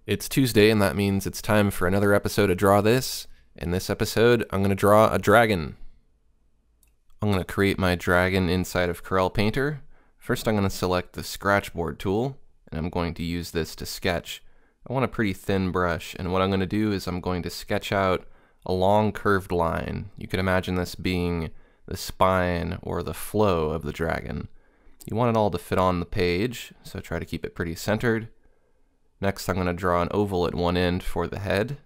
It's Tuesday, and that means it's time for another episode of Draw This. In this episode, I'm going to draw a dragon. I'm going to create my dragon inside of Corel Painter. First, I'm going to select the scratchboard tool, and I'm going to use this to sketch. I want a pretty thin brush, and what I'm going to do is I'm going to sketch out a long curved line. You could imagine this being the spine or the flow of the dragon. You want it all to fit on the page, so try to keep it pretty centered. Next, I'm going to draw an oval at one end for the head.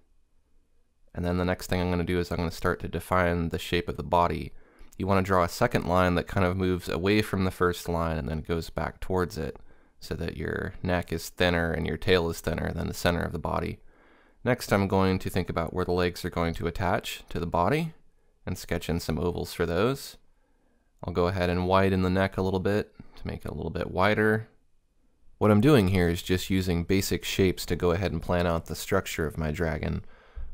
And then the next thing I'm going to do is I'm going to start to define the shape of the body. You want to draw a second line that kind of moves away from the first line and then goes back towards it, so that your neck is thinner and your tail is thinner than the center of the body. Next, I'm going to think about where the legs are going to attach to the body and sketch in some ovals for those. I'll go ahead and widen the neck a little bit to make it a little bit wider. What I'm doing here is just using basic shapes to go ahead and plan out the structure of my dragon.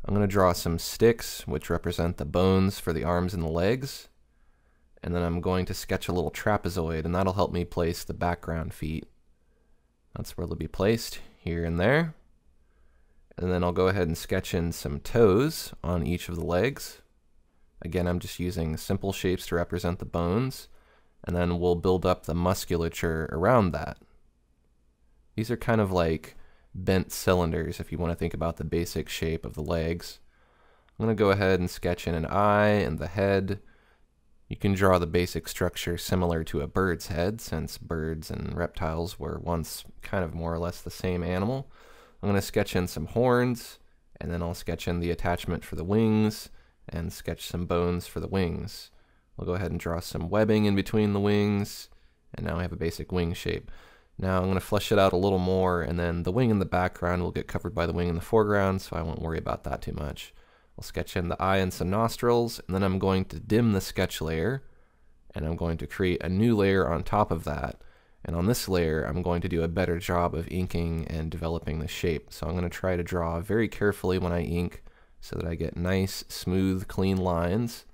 I'm going to draw some sticks, which represent the bones for the arms and the legs. And then I'm going to sketch a little trapezoid, and that'll help me place the background feet. That's where they'll be placed, here and there. And then I'll go ahead and sketch in some toes on each of the legs. Again, I'm just using simple shapes to represent the bones, and then we'll build up the musculature around that. These are kind of like bent cylinders if you want to think about the basic shape of the legs. I'm going to go ahead and sketch in an eye and the head. You can draw the basic structure similar to a bird's head, since birds and reptiles were once kind of more or less the same animal. I'm going to sketch in some horns, and then I'll sketch in the attachment for the wings, and sketch some bones for the wings. I'll go ahead and draw some webbing in between the wings, and now I have a basic wing shape. Now I'm going to flesh it out a little more, and then the wing in the background will get covered by the wing in the foreground, so I won't worry about that too much. I'll sketch in the eye and some nostrils, and then I'm going to dim the sketch layer, and I'm going to create a new layer on top of that. And on this layer, I'm going to do a better job of inking and developing the shape. So I'm going to try to draw very carefully when I ink so that I get nice, smooth, clean lines.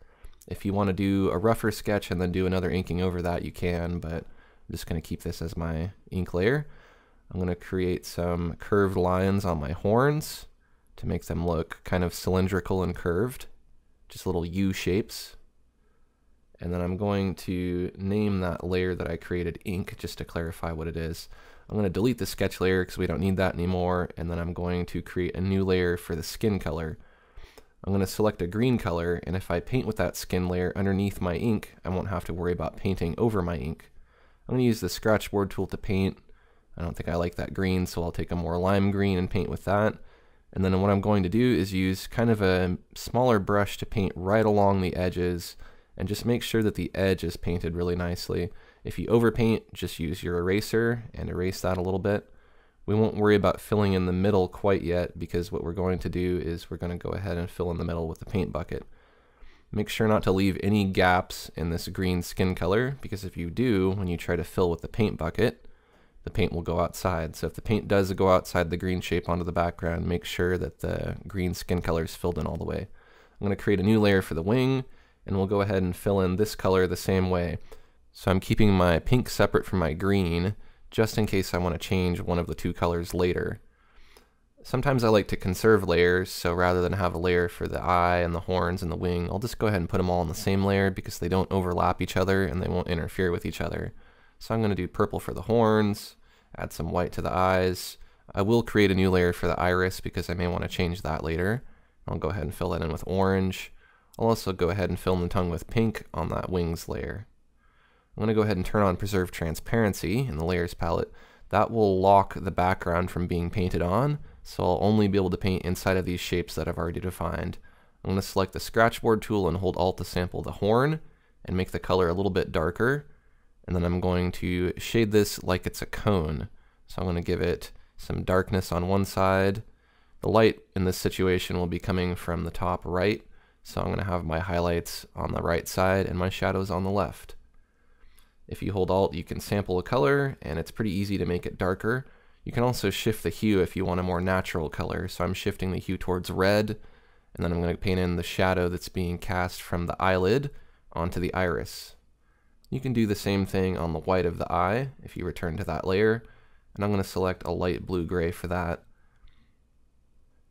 If you want to do a rougher sketch and then do another inking over that, you can, but I'm just going to keep this as my ink layer. I'm going to create some curved lines on my horns to make them look kind of cylindrical and curved, just little U shapes. And then I'm going to name that layer that I created ink, just to clarify what it is. I'm going to delete the sketch layer because we don't need that anymore, and then I'm going to create a new layer for the skin color. I'm going to select a green color, and if I paint with that skin layer underneath my ink, I won't have to worry about painting over my ink. I'm going to use the scratchboard tool to paint. I don't think I like that green, so I'll take a more lime green and paint with that. And then what I'm going to do is use kind of a smaller brush to paint right along the edges, and just make sure that the edge is painted really nicely. If you overpaint, just use your eraser and erase that a little bit. We won't worry about filling in the middle quite yet, because what we're going to do is we're going to go ahead and fill in the middle with the paint bucket. Make sure not to leave any gaps in this green skin color, because if you do, when you try to fill with the paint bucket, the paint will go outside. So if the paint does go outside the green shape onto the background, make sure that the green skin color is filled in all the way. I'm going to create a new layer for the wing, and we'll go ahead and fill in this color the same way. So I'm keeping my pink separate from my green, just in case I want to change one of the two colors later. Sometimes I like to conserve layers, so rather than have a layer for the eye and the horns and the wing, I'll just go ahead and put them all on the same layer because they don't overlap each other and they won't interfere with each other. So I'm going to do purple for the horns, add some white to the eyes. I will create a new layer for the iris because I may want to change that later. I'll go ahead and fill that in with orange. I'll also go ahead and fill in the tongue with pink on that wings layer. I'm going to go ahead and turn on Preserve Transparency in the Layers palette. That will lock the background from being painted on, so I'll only be able to paint inside of these shapes that I've already defined. I'm going to select the scratchboard tool and hold Alt to sample the horn and make the color a little bit darker. And then I'm going to shade this like it's a cone. So I'm going to give it some darkness on one side. The light in this situation will be coming from the top right, so I'm going to have my highlights on the right side and my shadows on the left. If you hold Alt, you can sample a color, and it's pretty easy to make it darker. You can also shift the hue if you want a more natural color. So I'm shifting the hue towards red, and then I'm going to paint in the shadow that's being cast from the eyelid onto the iris. You can do the same thing on the white of the eye if you return to that layer, and I'm going to select a light blue-gray for that.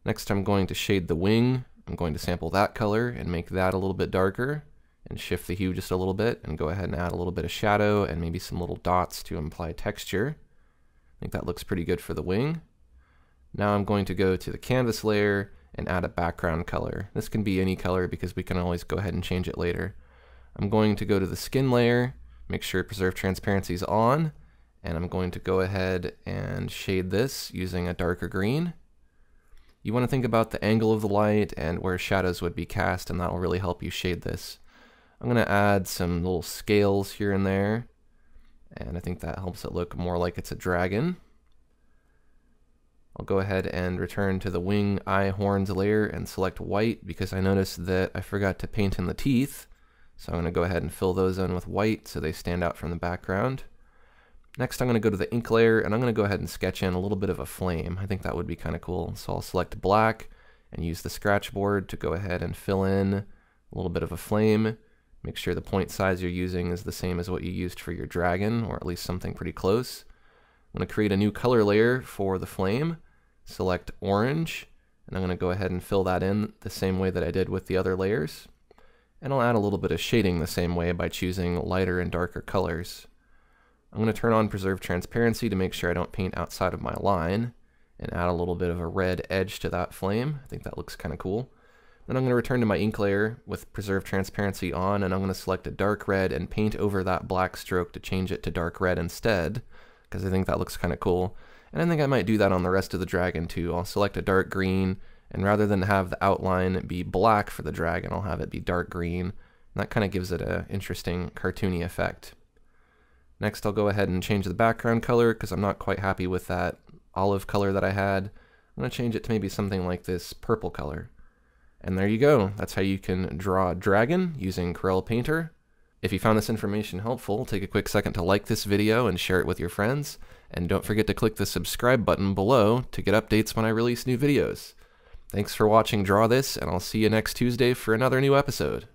Next, I'm going to shade the wing. I'm going to sample that color and make that a little bit darker and shift the hue just a little bit and go ahead and add a little bit of shadow and maybe some little dots to imply texture. I think that looks pretty good for the wing. Now I'm going to go to the canvas layer and add a background color. This can be any color because we can always go ahead and change it later. I'm going to go to the skin layer, make sure preserve transparency is on, and I'm going to go ahead and shade this using a darker green. You want to think about the angle of the light and where shadows would be cast, and that will really help you shade this. I'm going to add some little scales here and there, and I think that helps it look more like it's a dragon. I'll go ahead and return to the wing eye horns layer and select white because I noticed that I forgot to paint in the teeth. So I'm going to go ahead and fill those in with white so they stand out from the background. Next, I'm going to go to the ink layer and I'm going to go ahead and sketch in a little bit of a flame. I think that would be kind of cool. So I'll select black and use the scratch board to go ahead and fill in a little bit of a flame. Make sure the point size you're using is the same as what you used for your dragon, or at least something pretty close. I'm going to create a new color layer for the flame. Select orange, and I'm going to go ahead and fill that in the same way that I did with the other layers. And I'll add a little bit of shading the same way by choosing lighter and darker colors. I'm going to turn on preserve transparency to make sure I don't paint outside of my line, and add a little bit of a red edge to that flame. I think that looks kind of cool. Then I'm going to return to my ink layer with preserve transparency on, and I'm going to select a dark red and paint over that black stroke to change it to dark red instead, because I think that looks kind of cool. And I think I might do that on the rest of the dragon too. I'll select a dark green, and rather than have the outline be black for the dragon, I'll have it be dark green. And that kind of gives it an interesting cartoony effect. Next, I'll go ahead and change the background color because I'm not quite happy with that olive color that I had. I'm going to change it to maybe something like this purple color. And there you go. That's how you can draw a dragon using Corel Painter. If you found this information helpful, take a quick second to like this video and share it with your friends. And don't forget to click the subscribe button below to get updates when I release new videos. Thanks for watching Draw This, and I'll see you next Tuesday for another new episode.